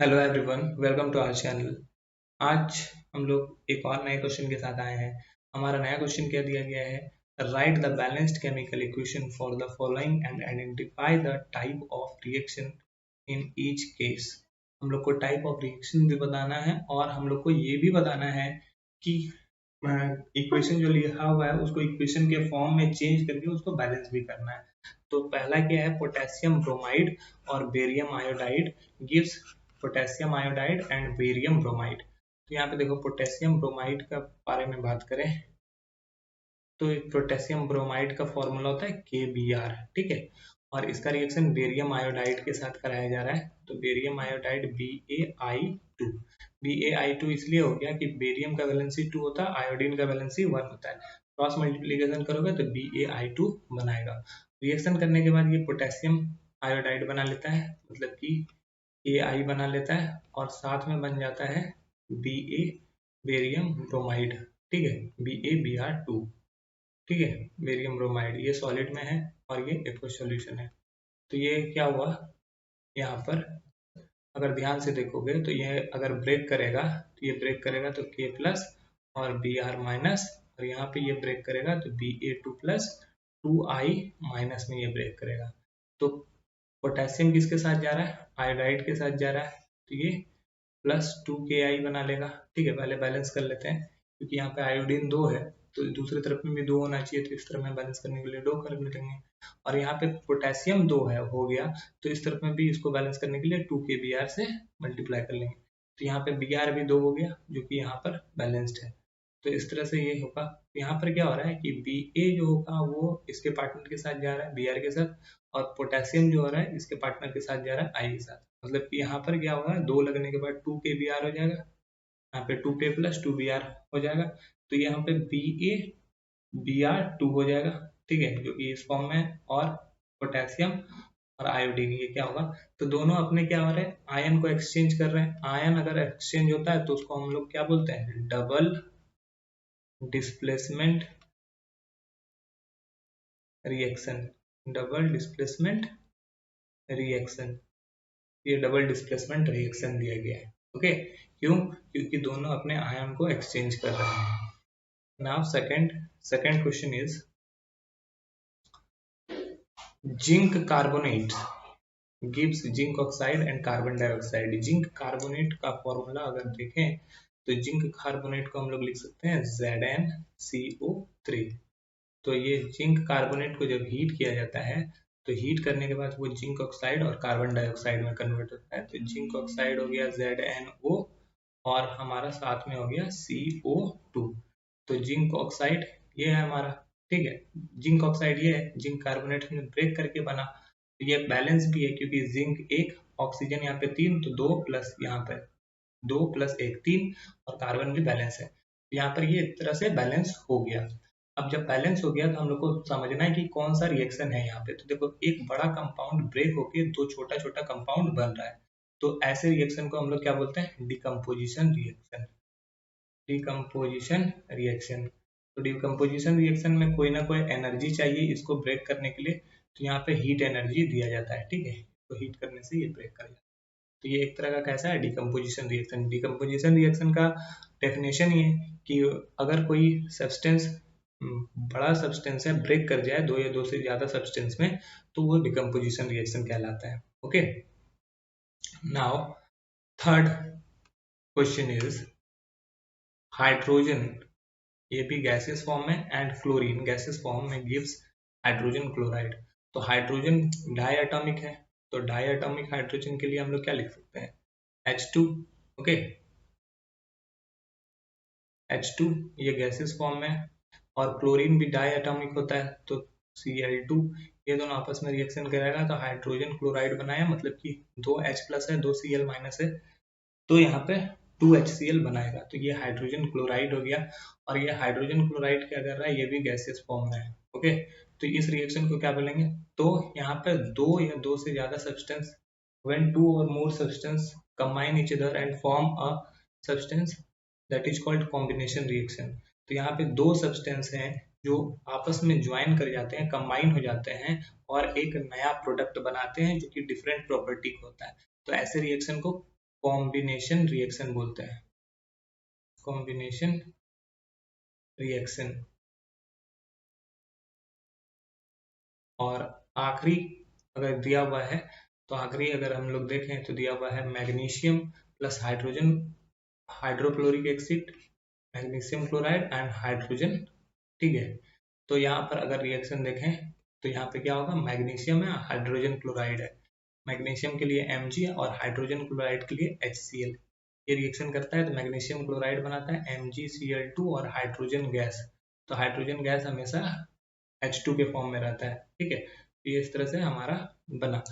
Hello everyone, welcome to our channel. आज हम लोग एक और नए क्वेश्चन के साथ आए हैं। हमारा नया क्वेश्चन क्या दिया गया है? Right the balanced chemical equation for the following and identify the type of reaction in each case. हम लोग को टाइप ऑफ रिएक्शन भी बताना है और हम लोग को ये भी बताना है कि इक्वेशन जो लिखा हुआ है उसको इक्वेशन के फॉर्म में चेंज करके उसको बैलेंस भी करना है। तो पहला क्या है? पोटेशियम ब्रोमाइड और barium iodide gives potassium iodide and barium bromide. तो यहाँ पे देखो, पोटेशियम ब्रोमाइड का बारे में बात करें तो एक पोटेशियम ब्रोमाइड का फॉर्मूला होता है KBr, ठीक है। और इसका रिएक्शन बेरियम आयोडाइड के साथ कराया जा रहा है, तो बेरियम आयोडाइड BaI2। BaI2 इसलिए हो गया कि बेरियम का वैलेंसी 2 होता है, आयोडीन का वैलेंसी 1 होता है। क्रॉस मल्टीप्लीकेशन करोगे तो BaI2 बनाएगा। रिएक्शन करने के बाद ये पोटेशियम आयोडाइड बना लेता है, मतलब कि AI बना लेता है, और साथ में बन जाता है Ba बेरियम ब्रोमाइड, ठीक है, BaBr2, ठीक है। बेरियम ब्रोमाइड ये सॉलिड में है और ये एक्वस सॉल्यूशन है। तो ये क्या हुआ यहाँ पर? अगर ध्यान से देखोगे तो ये अगर ब्रेक करेगा तो ये ब्रेक करेगा तो K प्लस और Br माइनस, और यहाँ पे ये ब्रेक करेगा तो Ba2 प्लस 2I माइनस में ये ब्रेक करेगा। तो पोटेशियम किसके साथ जा रहा है? आयोडाइड के साथ जा रहा है, तो ये प्लस 2Ki बना लेगा, ठीक है। पहले बैलेंस कर लेते हैं, क्योंकि यहाँ पे आयोडीन 2 है तो दूसरी तरफ में भी 2 होना चाहिए, तो इस तरफ में बैलेंस करने के लिए 2 कर लेंगे। और यहाँ पे पोटेशियम 2 है, हो गया, तो इस तरफ में भी इसको बैलेंस करने के लिए 2Kbr से मल्टीप्लाई कर लेंगे। तो यहाँ पे Br भी 2 हो गया, जो कि यहाँ पर बैलेंस्ड है। तो इस तरह से ये होगा। यहाँ पर क्या हो रहा है कि Ba जो होगा वो इसके पार्टनर के साथ जा रहा है, Br के साथ, और पोटेशियम जो हो रहा है इसके पार्टनर के साथ जा रहा है, I के साथ। मतलब कि यहाँ पर क्या होगा, 2 लगने के बाद 2Kbr हो जाएगा, यहाँ पे 2K प्लस 2Br हो जाएगा। तो यहाँ पे BaBr2 हो जाएगा, ठीक है, जो कि इस फॉर्म में है। और पोटेशियम और आयोडीन ये क्या होगा? तो दोनों अपने क्या हो रहे हैं? आयन को एक्सचेंज कर रहे हैं। आयन अगर एक्सचेंज होता है तो उसको हम लोग क्या बोलते हैं? Double displacement reaction. Double displacement reaction, ये डबल डिस्प्लेसमेंट रिएक्शन दिया गया है, ओके। क्यों? क्योंकि दोनों अपने आयन को एक्सचेंज कर रहे हैं। Now second question is zinc carbonate gives zinc oxide and carbon dioxide. Zinc carbonate का फॉर्मूला अगर देखें तो जिंक कार्बोनेट को हम लोग लिख सकते हैं ZnCO3। तो ये जिंक कार्बोनेट को जब हीट किया जाता है तो हीट करने के बाद वो जिंक ऑक्साइड और कार्बन डाइऑक्साइड में कन्वर्ट होता है। तो जिंक ऑक्साइड हो गया ZnO और हमारा साथ में हो गया CO2। तो जिंक ऑक्साइड ये है हमारा, ठीक है। जिंक ऑक्साइड ये है, जिंक कार्बोनेट हमने ब्रेक करके बना, तो ये बैलेंस भी है क्योंकि जिंक 1, ऑक्सीजन यहाँ पे 3, तो 2 प्लस यहाँ पे 2 प्लस 1 3, और कार्बन भी बैलेंस है। तो यहाँ पर ये एक तरह से बैलेंस हो गया। अब जब बैलेंस हो गया तो हम लोग को समझना है कि कौन सा रिएक्शन है यहाँ पे। तो देखो, एक बड़ा कंपाउंड ब्रेक होके 2 छोटा छोटा कंपाउंड बन रहा है, तो ऐसे रिएक्शन को हम लोग क्या बोलते हैं? Decomposition reaction. Decomposition reaction. तो डिकम्पोजिशन रिएक्शन में कोई ना कोई एनर्जी चाहिए इसको ब्रेक करने के लिए, तो यहाँ पे हीट एनर्जी दिया जाता है, ठीक है। तो हीट करने से ये ब्रेक कर जाता है। तो ये एक तरह का कैसा है? Decomposition reaction. डिकम्पोजिशन रिएक्शन का डेफिनेशन ये है कि अगर कोई सब्सटेंस, बड़ा सब्सटेंस है, ब्रेक कर जाए 2 या 2 से ज्यादा सब्सटेंस में, तो वो डिकम्पोजिशन रिएक्शन कहलाता है, okay. Now third question is hydrogen, ये भी गैसेस फॉर्म में, एंड क्लोरीन गैसेस फॉर्म में गिव्स हाइड्रोजन क्लोराइड। तो हाइड्रोजन डाई एटॉमिक है, तो डाई एटॉमिक हाइड्रोजन के लिए हम लोग क्या लिख सकते हैं? H2, okay. H2 ये गैसेस फॉर्म में है, और क्लोरीन भी डाई एटॉमिक होता है, तो Cl2। ये दोनों आपस में रिएक्शन करेगा तो हाइड्रोजन क्लोराइड बनाया, मतलब कि 2 H प्लस है 2 Cl माइनस है, तो यहाँ पे 2HCl बनाएगा, तो ये हाइड्रोजन क्लोराइड हो गया। और ये हाइड्रोजन क्लोराइड क्या कर रहा है? ये भी गैसेस फॉर्म में है, ओके। तो इस रिएक्शन को क्या बोलेंगे? तो यहाँ पे 2 या 2 से ज्यादा substance, when two or more substance combine each other and form a substance, that is called combination reaction। तो यहाँ पे 2 सब्सटेंस हैं जो आपस में ज्वाइन कर जाते हैं, कंबाइन हो जाते हैं, और एक नया प्रोडक्ट बनाते हैं जो कि डिफरेंट प्रॉपर्टी का होता है। तो ऐसे रिएक्शन को कॉम्बिनेशन रिएक्शन बोलते हैं, कॉम्बिनेशन रिएक्शन। और आखिरी अगर दिया हुआ है तो आखिरी अगर हम लोग देखें तो दिया हुआ है magnesium plus hydrogen, hydrochloric acid, magnesium chloride and hydrogen. ठीक है, तो यहाँ पर अगर रिएक्शन देखें तो यहाँ पे क्या होगा, मैग्नीशियम है, हाइड्रोजन क्लोराइड है, मैग्नीशियम के लिए Mg और हाइड्रोजन क्लोराइड के लिए HCl। ये रिएक्शन करता है तो मैग्नीशियम क्लोराइड बनाता है MgCl2 और हाइड्रोजन गैस। तो हाइड्रोजन गैस हमेशा H2 के फॉर्म में रहता है। ठीक है, तो ये इस तरह से हमारा बना।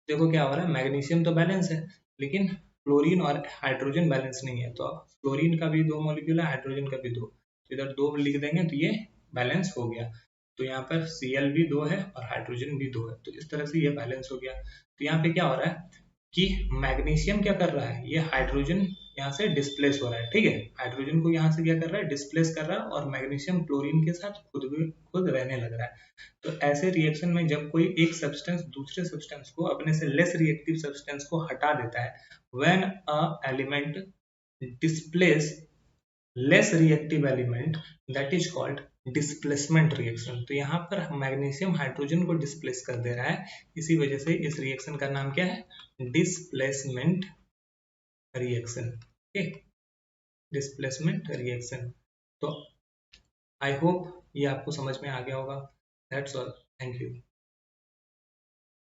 देखो क्या हो रहा है, मैग्नीशियम तो बैलेंस है लेकिन फ्लोरीन और हाइड्रोजन बैलेंस नहीं है। तो फ्लोरीन का भी 2 मॉलिक्यूल है, हाइड्रोजन का भी 2, तो इधर 2 लिख देंगे तो ये बैलेंस हो गया। तो यहाँ पर Cl भी 2 है और हाइड्रोजन भी 2 है, तो इस तरह से ये बैलेंस हो गया। तो यहाँ पे क्या हो रहा है कि मैग्नीशियम क्या कर रहा है, ये हाइड्रोजन यहाँ से डिस्प्लेस हो रहा है। ठीक है, हाइड्रोजन को यहाँ से क्या कर रहा है, डिस्प्लेस कर रहा है, और मैग्नीशियम क्लोरीन के साथ खुद रहने लग रहा है। तो ऐसे रिएक्शन में जब कोई एक सब्सटेंस दूसरे सब्सटेंस को अपने से लेस रिएक्टिव सब्सटेंस को हटा देता है, when a element displace less reactive element, that is called displacement reaction. तो यहाँ पर मैग्नीशियम हाइड्रोजन को डिस्प्लेस कर दे रहा है, इसी वजह से इस रिएक्शन का नाम क्या है, displacement reaction. Okay, displacement reaction. तो आई होप ये आपको समझ में आ गया होगा। That's all, thank you.